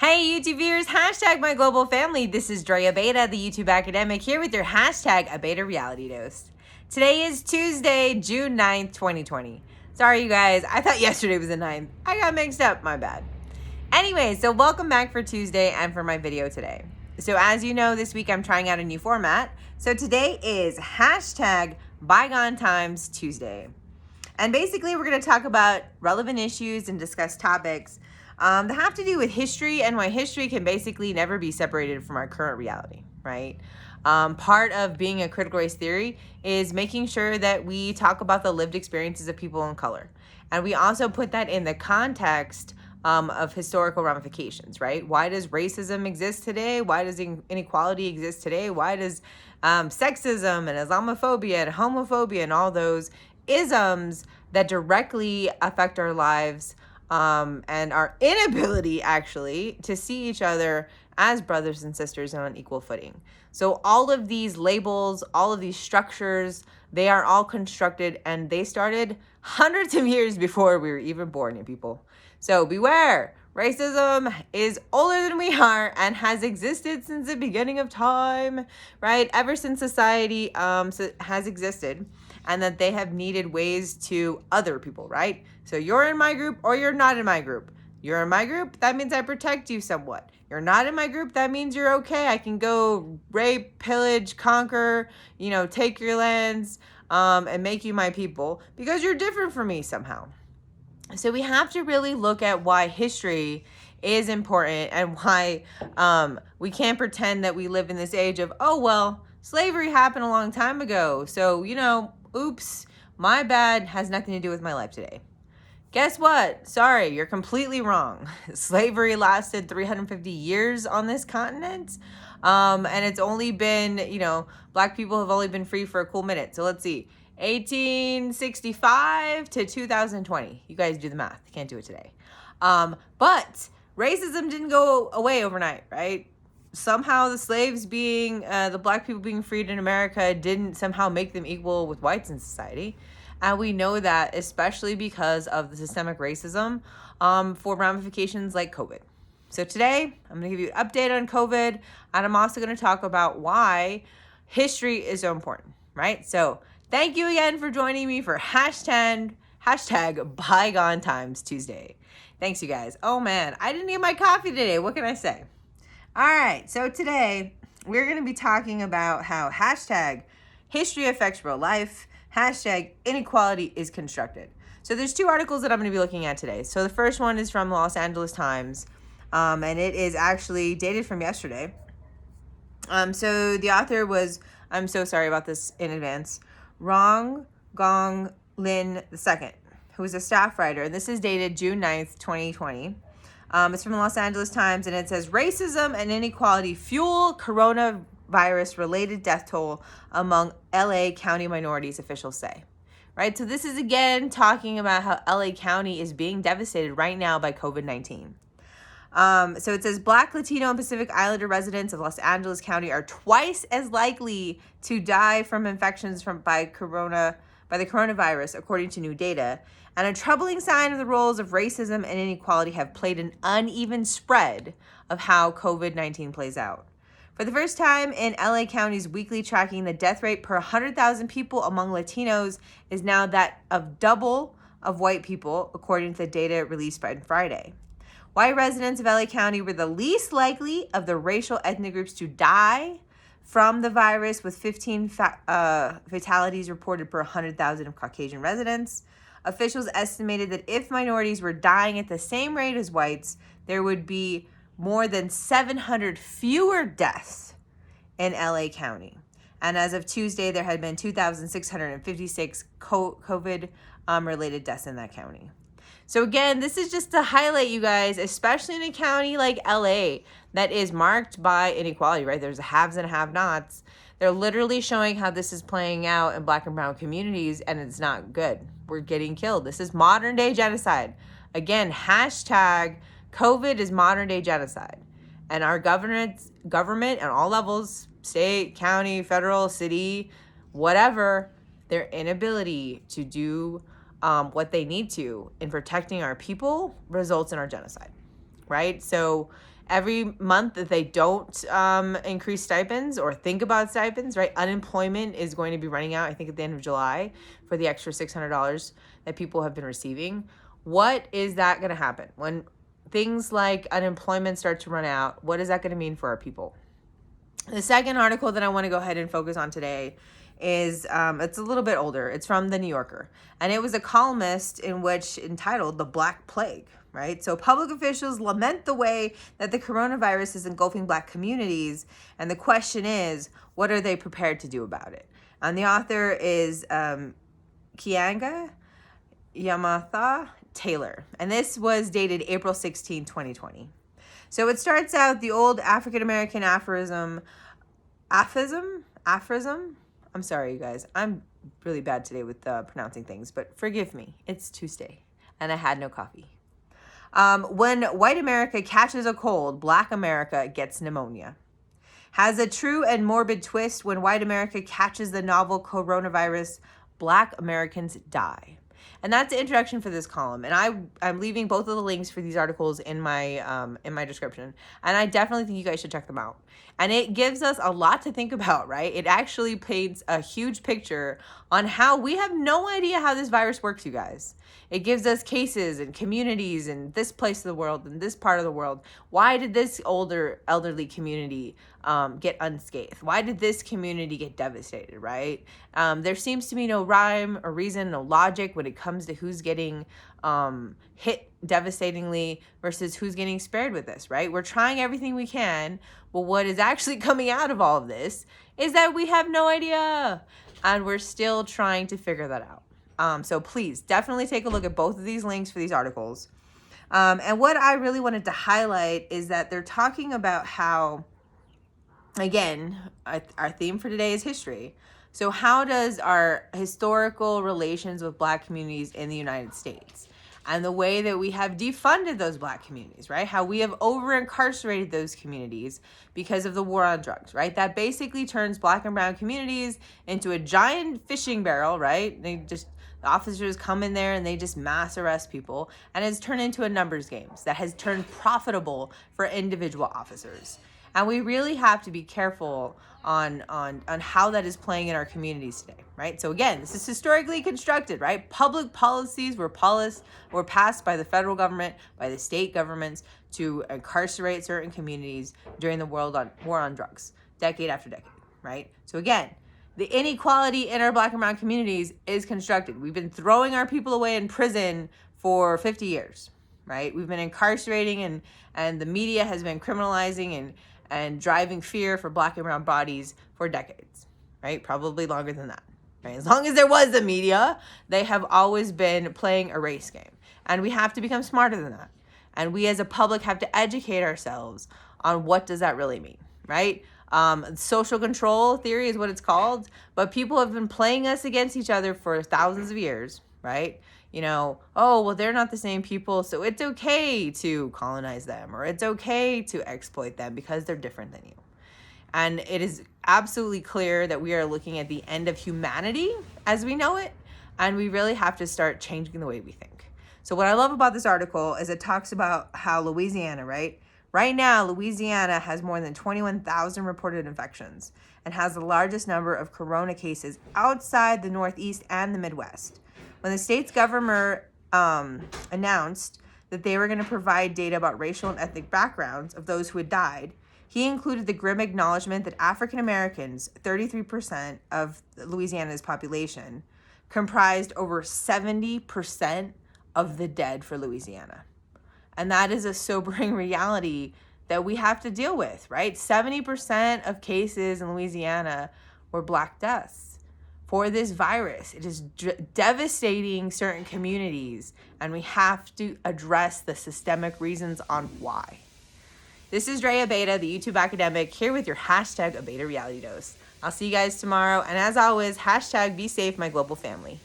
Hey YouTube viewers, hashtag my global family. This is Dre Abeita, the YouTube academic, here with your hashtag Abeita reality dose. Today is Tuesday, June 9th, 2020. Sorry you guys, I thought yesterday was the 9th. I got mixed up, my bad. Anyway, so welcome back for Tuesday and for my video today. So as you know, this week I'm trying out a new format. So today is hashtag Bygone Times Tuesday. And basically we're going to talk about relevant issues and discuss topics that have to do with history and why history can basically never be separated from our current reality, right? Part of being a critical race theory is making sure that we talk about the lived experiences of people of color. And we also put that in the context of historical ramifications, right? Why does racism exist today? Why does inequality exist today? Why does sexism and Islamophobia and homophobia and all those isms that directly affect our lives and our inability actually to see each other as brothers and sisters on an equal footing. So all of these labels, all of these structures, they are all constructed and they started hundreds of years before we were even born, you people. So beware, racism is older than we are and has existed since the beginning of time, right? Ever since society has existed, and that they have needed ways to other people, right? So you're in my group or you're not in my group. You're in my group, that means I protect you somewhat. You're not in my group, that means you're okay. I can go rape, pillage, conquer, take your lands, and make you my people because you're different from me somehow. So we have to really look at why history is important and why we can't pretend that we live in this age of, oh, well, slavery happened a long time ago. So, oops, my bad, has nothing to do with my life today. Guess what? Sorry, you're completely wrong. Slavery lasted 350 years on this continent. And it's only been, black people have only been free for a cool minute. So let's see, 1865 to 2020. You guys do the math. Can't do it today. But racism didn't go away overnight, right? Somehow the slaves the black people being freed in America didn't somehow make them equal with whites in society. And we know that especially because of the systemic racism for ramifications like COVID. So today, I'm going to give you an update on COVID, and I'm also going to talk about why history is so important, right? So thank you again for joining me for hashtag Bygone Times Tuesday. Thanks, you guys. Oh, man, I didn't get my coffee today. What can I say? All right, so today we're going to be talking about how hashtag history affects real life, hashtag inequality is constructed. So there's two articles that I'm going to be looking at today. So the first one is from the Los Angeles Times, and it is actually dated from yesterday. So the author was, I'm so sorry about this in advance, RONG-GONG LIN II, who is a staff writer, and this is dated June 9th, 2020. It's from the Los Angeles Times, and it says, racism and inequality fuel coronavirus-related death toll among LA County minorities, officials say. Right? So this is, again, talking about how LA County is being devastated right now by COVID-19. So it says, Black, Latino, and Pacific Islander residents of Los Angeles County are twice as likely to die from infections by the coronavirus, according to new data. And a troubling sign of the roles of racism and inequality have played an uneven spread of how COVID-19 plays out. For the first time in LA County's weekly tracking, the death rate per 100,000 people among Latinos is now that of double of white people, according to the data released by Friday. White residents of LA County were the least likely of the racial ethnic groups to die from the virus, with 15 fatalities reported per 100,000 of Caucasian residents. Officials estimated that if minorities were dying at the same rate as whites, there would be more than 700 fewer deaths in LA County. And as of Tuesday, there had been 2,656 COVID-related deaths in that county. So again, this is just to highlight, you guys, especially in a county like LA that is marked by inequality, right? There's haves and have-nots. They're literally showing how this is playing out in Black and brown communities, and it's not good. We're getting killed. This is modern day genocide. Again, hashtag COVID is modern day genocide. And our government at all levels, state, county, federal, city, whatever, their inability to do what they need to in protecting our people results in our genocide, right? So every month that they don't increase stipends or think about stipends, right? Unemployment is going to be running out, I think, at the end of July for the extra $600 that people have been receiving. What is that going to happen? When things like unemployment start to run out, what is that going to mean for our people? The second article that I want to go ahead and focus on today is it's a little bit older. It's from the New Yorker, and it was a columnist in which entitled "The Black Plague." Right? So public officials lament the way that the coronavirus is engulfing Black communities, and the question is, what are they prepared to do about it? And the author is Kianga Yamatha Taylor, and this was dated April 16, 2020. So it starts out the old African American aphorism. I'm sorry, you guys. I'm really bad today with pronouncing things, but forgive me. It's Tuesday, and I had no coffee. When white America catches a cold, Black America gets pneumonia. Has a true and morbid twist. When white America catches the novel coronavirus, Black Americans die. And that's the introduction for this column. And I'm leaving both of the links for these articles in my description. And I definitely think you guys should check them out. And it gives us a lot to think about, right? It actually paints a huge picture on how we have no idea how this virus works, you guys. It gives us cases and communities in this place of the world and this part of the world. Why did this elderly community get unscathed? Why did this community get devastated, right? There seems to be no rhyme or reason, no logic when it comes to who's getting hit devastatingly versus who's getting spared with this, right? We're trying everything we can, but what is actually coming out of all of this is that we have no idea, and we're still trying to figure that out. So please definitely take a look at both of these links for these articles. And what I really wanted to highlight is that they're talking about how, again, our theme for today is history. So how does our historical relations with Black communities in the United States and the way that we have defunded those Black communities, right? How we have over-incarcerated those communities because of the war on drugs, right? That basically turns Black and brown communities into a giant fishing barrel, right? The officers come in there and they just mass arrest people, and it's turned into a numbers game that has turned profitable for individual officers. And we really have to be careful on how that is playing in our communities today, right? So again, this is historically constructed, right? Public policies were passed by the federal government, by the state governments to incarcerate certain communities during the war on drugs, decade after decade, right? So again, the inequality in our Black and brown communities is constructed. We've been throwing our people away in prison for 50 years, right? We've been incarcerating and the media has been criminalizing and driving fear for Black and brown bodies for decades, right? Probably longer than that, right? As long as there was the media, they have always been playing a race game. And we have to become smarter than that. And we as a public have to educate ourselves on what does that really mean, right? Social control theory is what it's called, but people have been playing us against each other for thousands of years, right? You know, oh, well, they're not the same people, so it's okay to colonize them, or it's okay to exploit them because they're different than you. And it is absolutely clear that we are looking at the end of humanity as we know it, and we really have to start changing the way we think. So what I love about this article is it talks about how Louisiana, right? Right now, Louisiana has more than 21,000 reported infections and has the largest number of corona cases outside the Northeast and the Midwest. When the state's governor announced that they were going to provide data about racial and ethnic backgrounds of those who had died, he included the grim acknowledgement that African Americans, 33% of Louisiana's population, comprised over 70% of the dead for Louisiana. And that is a sobering reality that we have to deal with, right? 70% of cases in Louisiana were Black deaths for this virus. It is devastating certain communities, and we have to address the systemic reasons on why. This is Dre Abeita, the YouTube academic, here with your hashtag Abeita Reality Dose. I'll see you guys tomorrow, and as always, hashtag be safe, my global family.